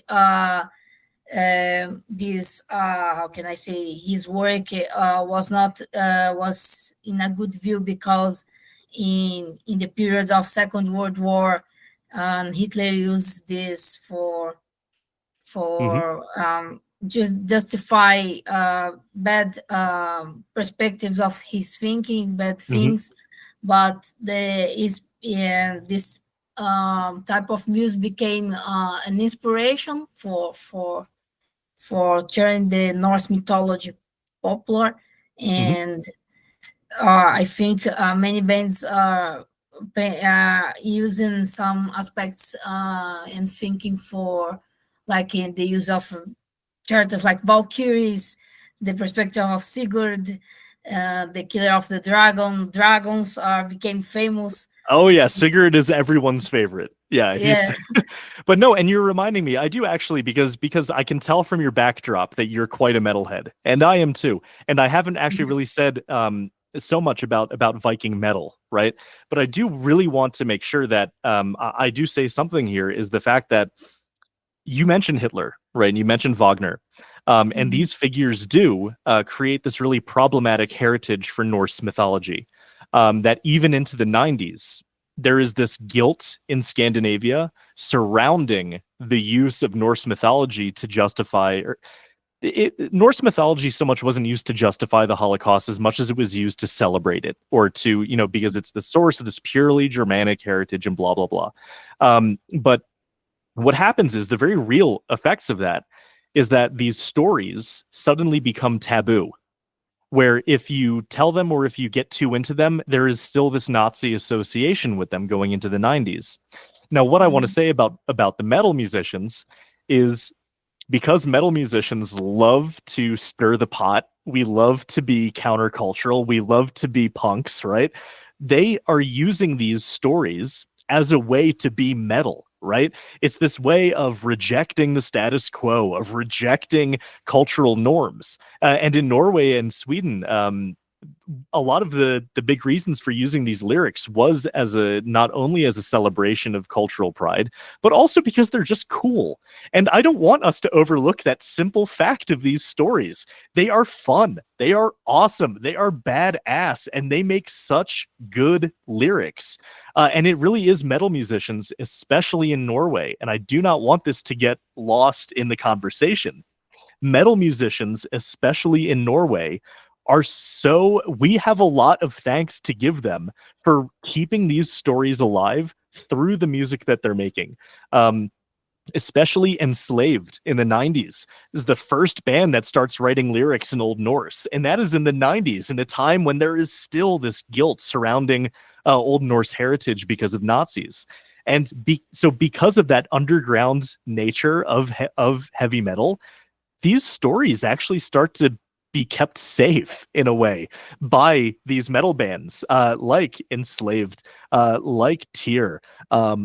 Speaker 1: this how can I say, his work was not was in a good view, because in the period of Second World War, Hitler used this
Speaker 2: Hmm.
Speaker 1: for just justify bad perspectives of his thinking, bad
Speaker 2: Hmm.
Speaker 1: things. But this type of music became an inspiration for turning the Norse mythology popular.
Speaker 2: Hmm.
Speaker 1: And I think many bands are using some aspects and thinking for, like in the use of characters like Valkyries, the perspective of Sigurd, the killer of the dragon. Dragons became famous.
Speaker 2: Oh yeah, Sigurd is everyone's favorite. Yeah,
Speaker 1: Yeah.
Speaker 2: he's but no, and you're reminding me, I do actually, because I can tell from your backdrop that you're quite a metalhead, and I am too. And I haven't actually really said so much about Viking metal, right? But I do really want to make sure that I do say something here, is the fact that you mentioned Hitler, right? And you mentioned Wagner. And
Speaker 1: Mhm.
Speaker 2: these figures do create this really problematic heritage for Norse mythology, that even into the 90s, there is this guilt in Scandinavia surrounding the use of Norse mythology to justify, Norse mythology so much wasn't used to justify the Holocaust as much as it was used to celebrate it, or to, because it's the source of this purely Germanic heritage and blah, blah, blah. But what happens is the very real effects of that is that these stories suddenly become taboo, where if you tell them or if you get too into them, there is still this Nazi association with them going into the 90s. Now, what I want to
Speaker 1: Mhm.
Speaker 2: say about the metal musicians is, because metal musicians love to stir the pot, we love to be countercultural, we love to be punks, right? They are using these stories as a way to be metal, right? It's this way of rejecting the status quo, of rejecting cultural norms. And in Norway and Sweden, a lot of the big reasons for using these lyrics was as a, not only as a celebration of cultural pride, but also because they're just cool. And I don't want us to overlook that simple fact of these stories. They are fun, they are awesome, they are badass, and they make such good lyrics. And it really is metal musicians, especially in Norway, and I do not want this to get lost in the conversation. Metal musicians, especially in Norway, we have a lot of thanks to give them for keeping these stories alive through the music that they're making. Um, Especially Enslaved in the 90s is the first band that starts writing lyrics in Old Norse. And that is in the 90s, in a time when there is still this guilt surrounding Old Norse heritage because of Nazis. And so because of that underground nature of heavy metal, these stories actually start to be kept safe in a way by these metal bands, like Enslaved, like Tyr,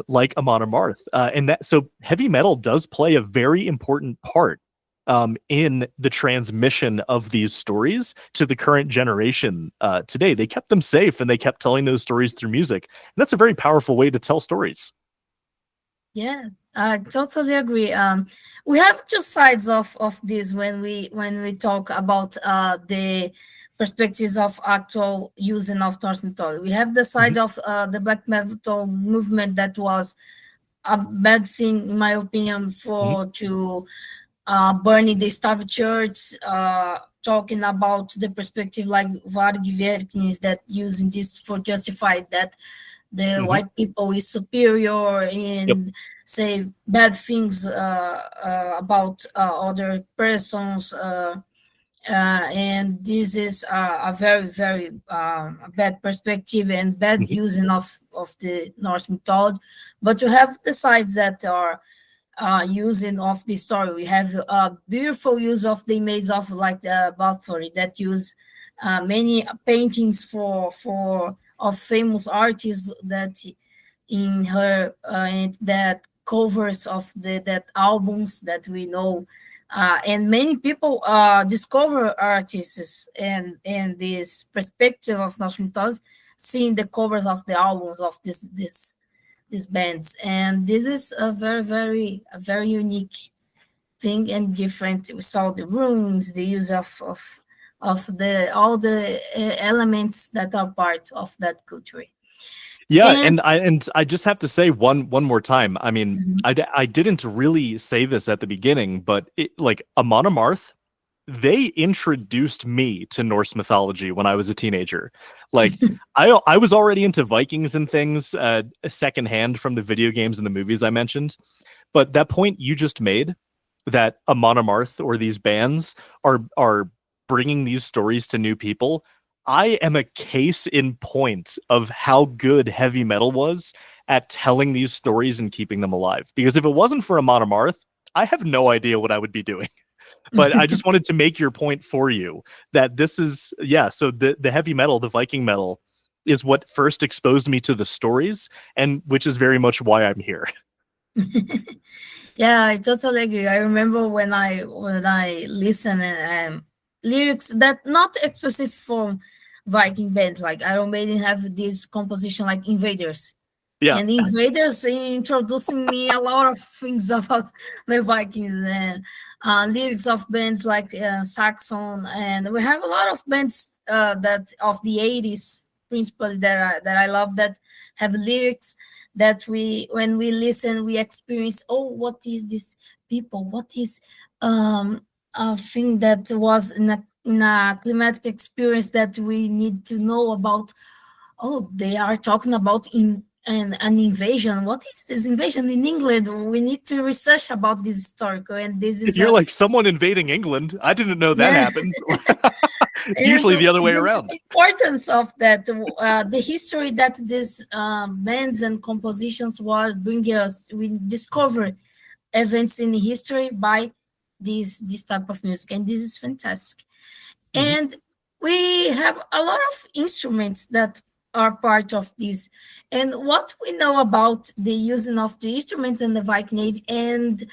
Speaker 2: like Amon Amarth, and that so heavy metal does play a very important part in the transmission of these stories to the current generation today. They kept them safe and they kept telling those stories through music. And that's a very powerful way to tell stories.
Speaker 1: Yeah, I totally agree. We have two sides of this when we talk about the perspectives of actual using of Norse mythology. We have the side of the black metal movement that was a bad thing, in my opinion, for to burning the starved church, talking about the perspective like Varg Vikernes that using this for justify that the white people is superior and say bad things about other persons. And this is a very, very bad perspective and bad using of the Norse mythology. But you have the sides that are using of the story. We have a beautiful use of the image of like the Bathory that use many paintings for of famous artists that in her and that covers of the that albums that we know, and many people discover artists and this perspective of national mythology, seeing the covers of the albums of these bands, and this is a very unique thing and different. We saw the rooms, the use of the all the elements that are part of that culture.
Speaker 2: Yeah,
Speaker 1: And
Speaker 2: and I just have to say one more time. I mean, I didn't really say this at the beginning, but like Amon Amarth, they introduced me to Norse mythology when I was a teenager. Like I was already into Vikings and things secondhand from the video games and the movies I mentioned. But that point you just made, that Amon Amarth or these bands are bringing these stories to new people, I am a case in point of how good heavy metal was at telling these stories and keeping them alive. Because if it wasn't for Amon Amarth, I have no idea what I would be doing. But I just wanted to make your point for you that this is, yeah, so the heavy metal, the Viking metal, is what first exposed me to the stories, and which is very much why I'm here.
Speaker 1: Yeah, I totally agree. I remember when I listen and lyrics that not specific from Viking bands, like Iron Maiden have this composition like Invaders.
Speaker 2: Yeah.
Speaker 1: And Invaders introducing me a lot of things about the Vikings and lyrics of bands like Saxon, and we have a lot of bands that of the 80s, principally that I love, that have lyrics that we when we listen we experience. Oh, what is this people? What is a thing that was in a climatic experience that we need to know about? Oh, they are talking about in an invasion. What is this invasion in England? We need to research about this historical, and this is
Speaker 2: You're like, someone invading England? I didn't know that happened. It's
Speaker 1: and
Speaker 2: usually the other way
Speaker 1: this
Speaker 2: around.
Speaker 1: importance of that, the history that these bands and compositions were bringing us. We discover events in history by this type of music, and this is fantastic. And we have a lot of instruments that are part of this. And what we know about the using of the instruments in the Viking Age, and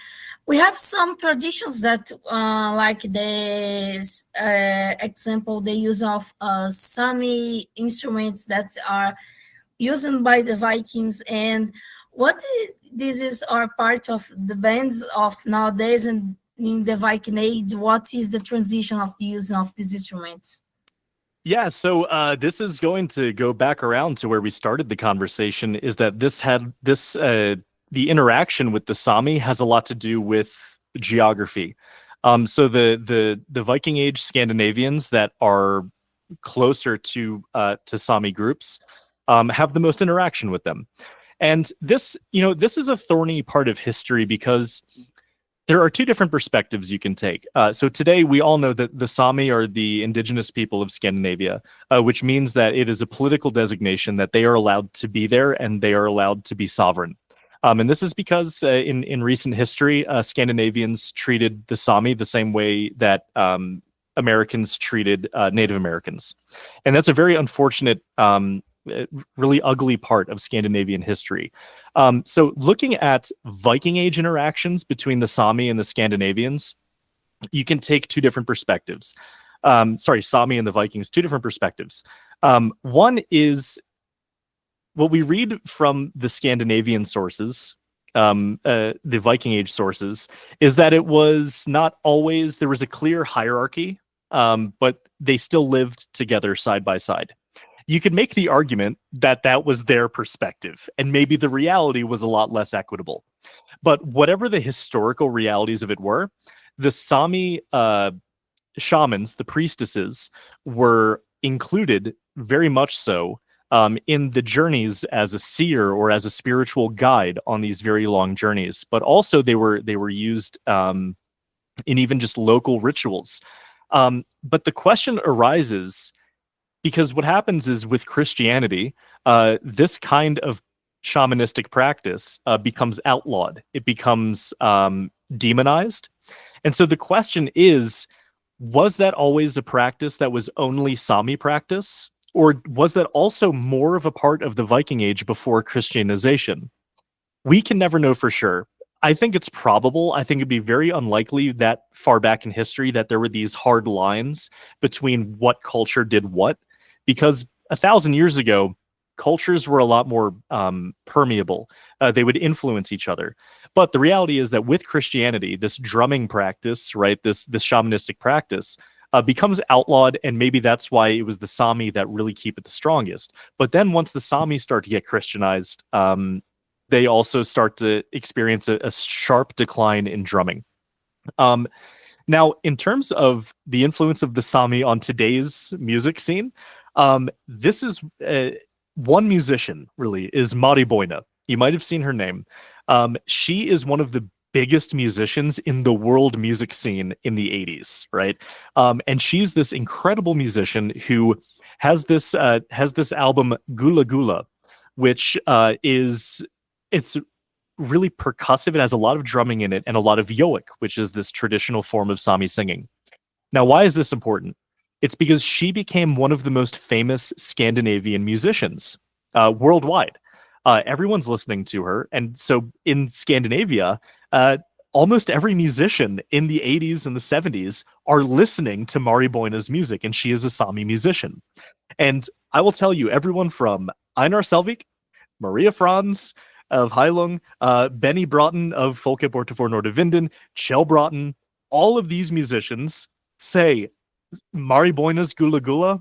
Speaker 1: we have some traditions that, like the example, the use of Sami instruments that are used by the Vikings, and this is are part of the bands of nowadays and in the Viking Age. What is the transition of the use of these instruments?
Speaker 2: Yeah, so this is going to go back around to where we started the conversation, is that the interaction with the Sami has a lot to do with geography. So the Viking Age Scandinavians that are closer to Sami groups have the most interaction with them. And this is a thorny part of history because there are two different perspectives you can take. So today, we all know that the Sami are the indigenous people of Scandinavia, which means that it is a political designation that they are allowed to be there and they are allowed to be sovereign. And this is because in recent history, Scandinavians treated the Sami the same way that Americans treated Native Americans. And that's a very unfortunate, really ugly part of Scandinavian history. So looking at Viking Age interactions between the Sami and the Scandinavians, you can take two different perspectives. Sami and the Vikings, two different perspectives. One is what we read from the Scandinavian sources, the Viking Age sources, is that it was not always, there was a clear hierarchy, but they still lived together side by side. You could make the argument that that was their perspective, and maybe the reality was a lot less equitable. But whatever the historical realities of it were, the Sami shamans, the priestesses, were included very much so in the journeys as a seer or as a spiritual guide on these very long journeys. But also they were used in even just local rituals. But the question arises because what happens is with Christianity, this kind of shamanistic practice becomes outlawed. It becomes demonized. And so the question is, was that always a practice that was only Sami practice? Or was that also more of a part of the Viking Age before Christianization? We can never know for sure. I think it's probable. I think it'd be very unlikely that far back in history that there were these hard lines between what culture did what, because 1,000 years ago, cultures were a lot more permeable. They would influence each other. But the reality is that with Christianity, this drumming practice, right, this shamanistic practice, becomes outlawed, and maybe that's why it was the Sami that really keep it the strongest. But then once the Sami start to get Christianized, they also start to experience a sharp decline in drumming. Now, in terms of the influence of the Sami on today's music scene, this is one musician, really, is Mari Boina. You might have seen her name. She is one of the biggest musicians in the world music scene in the 80s, right? And she's this incredible musician who has this album Gula Gula, which it's really percussive. It has a lot of drumming in it and a lot of yoic, which is this traditional form of Sami singing. Now, why is this important? It's because she became one of the most famous Scandinavian musicians worldwide. Everyone's listening to her. And so in Scandinavia, almost every musician in the 80s and the 70s are listening to Mari Boina's music, and she is a Sami musician. And I will tell you, everyone from Einar Selvik, Maria Franz of Heilung, Benny Broughton of Folket Bortofor Nordavinden, Kjell Broughton, all of these musicians say Mari Boina's Gula Gula,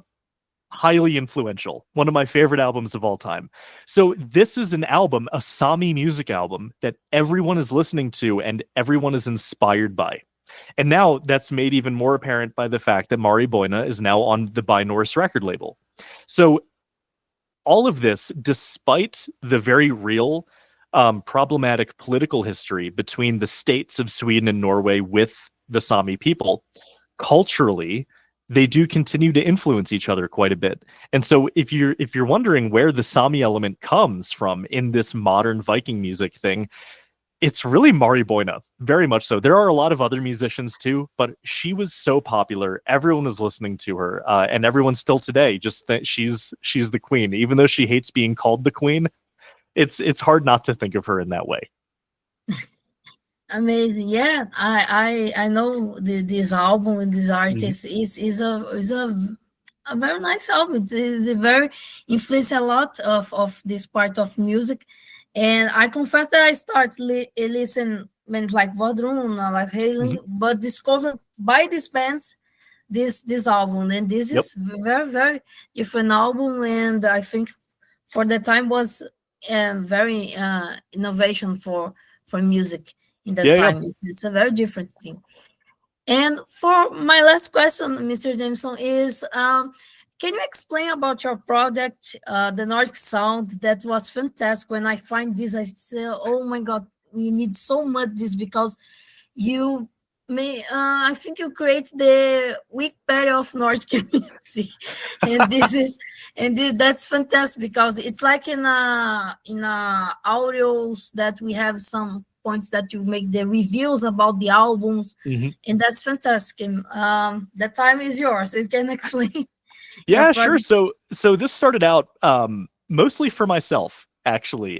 Speaker 2: highly influential, one of my favorite albums of all time. So this is an album, a Sami music album that everyone is listening to and everyone is inspired by. And now that's made even more apparent by the fact that Mari Boina is now on the By Norse record label. So all of this, despite the very real problematic political history between the states of Sweden and Norway with the Sami people, culturally, they do continue to influence each other quite a bit. And so if you're wondering where the Sami element comes from in this modern Viking music thing, it's really Mari Boina, very much so. There are a lot of other musicians too, but she was so popular. Everyone was listening to her, and everyone still today just she's the queen. Even though she hates being called the queen, it's hard not to think of her in that way.
Speaker 1: Amazing, yeah. I know this album and this artist is a very nice album. It is a very influenced a lot of this part of music, and I confess that I start listen when like Vodruna, like Hailing, but discover by these bands this album, and this is very very different album, and I think for the time was very innovation for music in that time. It's a very different thing. And for my last question, Mr. Jameson, is can you explain about your project, the Nordic Sound? That was fantastic. When I find this, I say, oh my God, we need so much this, because you may, I think you create the Wikipedia of Nordic music. And this is, that's fantastic, because it's like in a audios that we have some points that you make the reviews about the albums,
Speaker 2: Mhm.
Speaker 1: and that's fantastic. The time is yours. You can explain your
Speaker 2: Yeah, sure.
Speaker 1: project.
Speaker 2: So this started out mostly for myself, actually.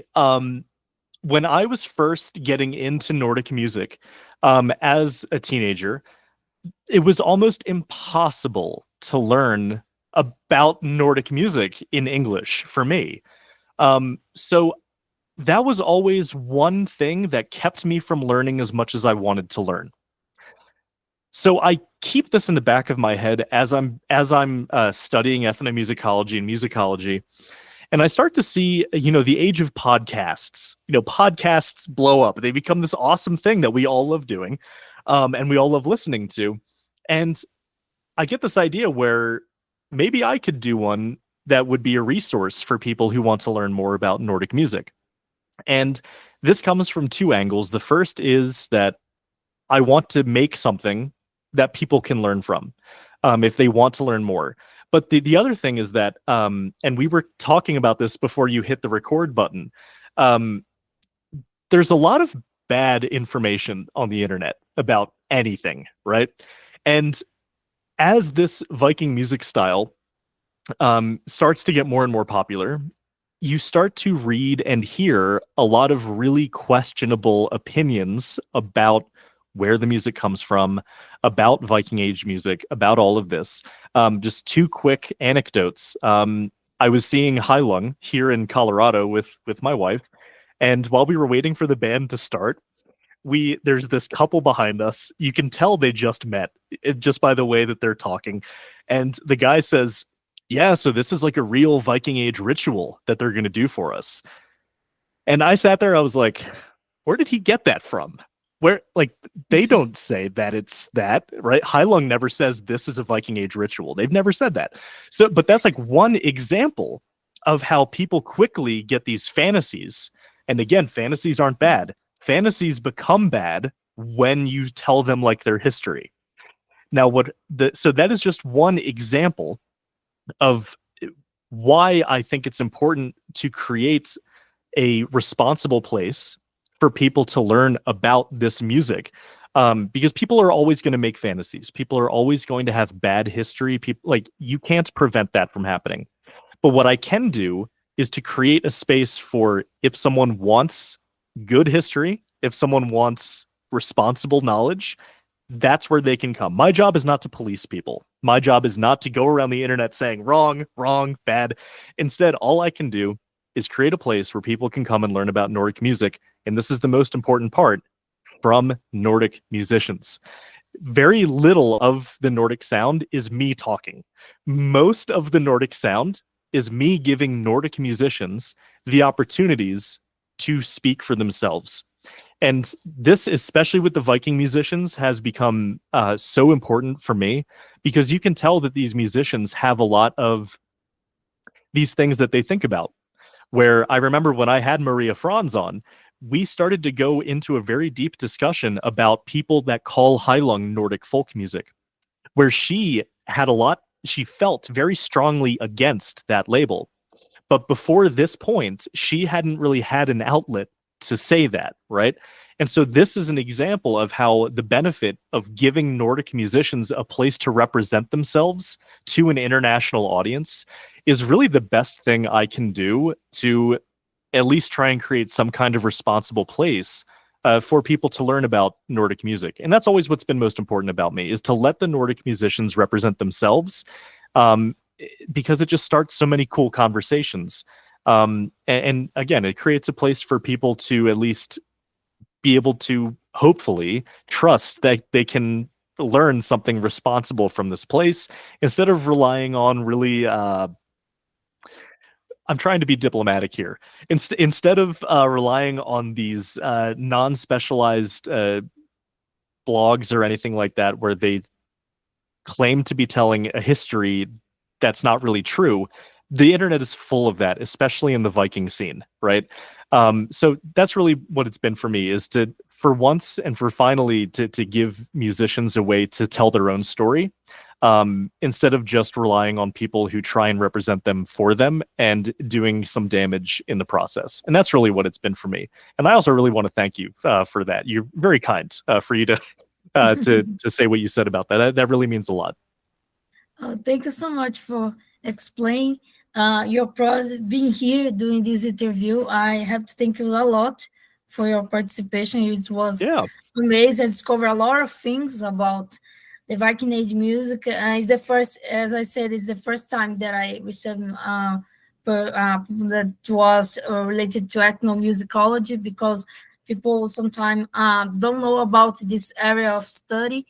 Speaker 2: When I was first getting into Nordic music, as a teenager, it was almost impossible to learn about Nordic music in English for me. So that was always one thing that kept me from learning as much as I wanted to learn. So I keep this in the back of my head as I'm studying ethnomusicology and musicology, and I start to see, the age of podcasts. Podcasts blow up; they become this awesome thing that we all love doing, and we all love listening to. And I get this idea where maybe I could do one that would be a resource for people who want to learn more about Nordic music. And this comes from two angles. The first is that I want to make something that people can learn from, if they want to learn more. But the other thing is that, and we were talking about this before you hit the record button, um, there's a lot of bad information on the internet about anything, right? And as this Viking music style starts to get more and more popular, you start to read and hear a lot of really questionable opinions about where the music comes from, about Viking Age music, about all of this. Just two quick anecdotes. I was seeing Heilung here in Colorado with my wife, and while we were waiting for the band to start, there's this couple behind us. You can tell they just met just by the way that they're talking. And the guy says, "Yeah, so this is like a real Viking Age ritual that they're going to do for us." And I sat there, I was like, where did he get that from? Where, like, they don't say that it's that, right? Heilung never says this is a Viking Age ritual. They've never said that. So, but that's like one example of how people quickly get these fantasies. And again, fantasies aren't bad. Fantasies become bad when you tell them like their history. Now, so that is just one example of why I think it's important to create a responsible place for people to learn about this music. Because people are always going to make fantasies. People are always going to have bad history. People, like, you can't prevent that from happening. But what I can do is to create a space for, if someone wants good history, if someone wants responsible knowledge, that's where they can come. My job is not to police people. My job is not to go around the internet saying wrong, wrong, bad. Instead, all I can do is create a place where people can come and learn about Nordic music. And this is the most important part, from Nordic musicians. Very little of the Nordic sound is me talking. Most of the Nordic sound is me giving Nordic musicians the opportunities to speak for themselves. And this, especially with the Viking musicians, has become so important for me, because you can tell that these musicians have a lot of these things that they think about. Where I remember when I had Maria Franz on, we started to go into a very deep discussion about people that call Heilung Nordic folk music, where she felt very strongly against that label. But before this point, she hadn't really had an outlet to say that, right? And so this is an example of how the benefit of giving Nordic musicians a place to represent themselves to an international audience is really the best thing I can do to at least try and create some kind of responsible place for people to learn about Nordic music. And that's always what's been most important about me, is to let the Nordic musicians represent themselves, because it just starts so many cool conversations. And again, it creates a place for people to at least be able to hopefully trust that they can learn something responsible from this place, instead of relying on really I'm trying to be diplomatic here. Instead of relying on these non-specialized blogs or anything like that, where they claim to be telling a history that's not really true. The internet is full of that, especially in the Viking scene, right? So that's really what it's been for me, is to, for once and for finally, to give musicians a way to tell their own story, instead of just relying on people who try and represent them for them and doing some damage in the process. And that's really what it's been for me. And I also really want to thank you for that. You're very kind for you to say what you said about that. That really means a lot.
Speaker 1: Oh, thank you so much for explaining your process, being here doing this interview. I have to thank you a lot for your participation. It was amazing. I discovered a lot of things about the Viking Age music. It's the first, as I said, it's the first time that I received that was related to ethnomusicology, because people sometimes don't know about this area of study,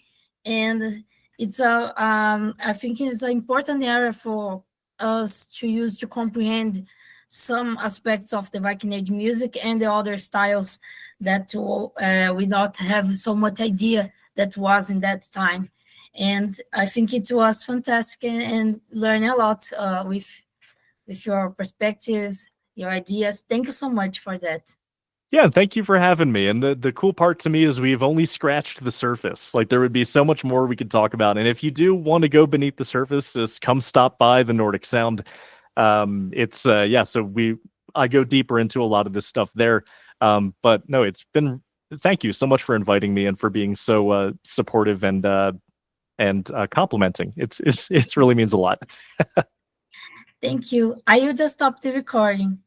Speaker 1: and it's I think it's an important area for us to use to comprehend some aspects of the Viking Age music and the other styles that we not have so much idea that was in that time. And I think it was fantastic, and learn a lot with your perspectives, your ideas. Thank you so much for that.
Speaker 2: Yeah, thank you for having me. And the cool part to me is we've only scratched the surface. Like, there would be so much more we could talk about. And if you do want to go beneath the surface, just come stop by the Nordic Sound. It's so I go deeper into a lot of this stuff there. But no, thank you so much for inviting me and for being so supportive and complimenting. It's really means a lot.
Speaker 1: Thank you. I will just stop the recording.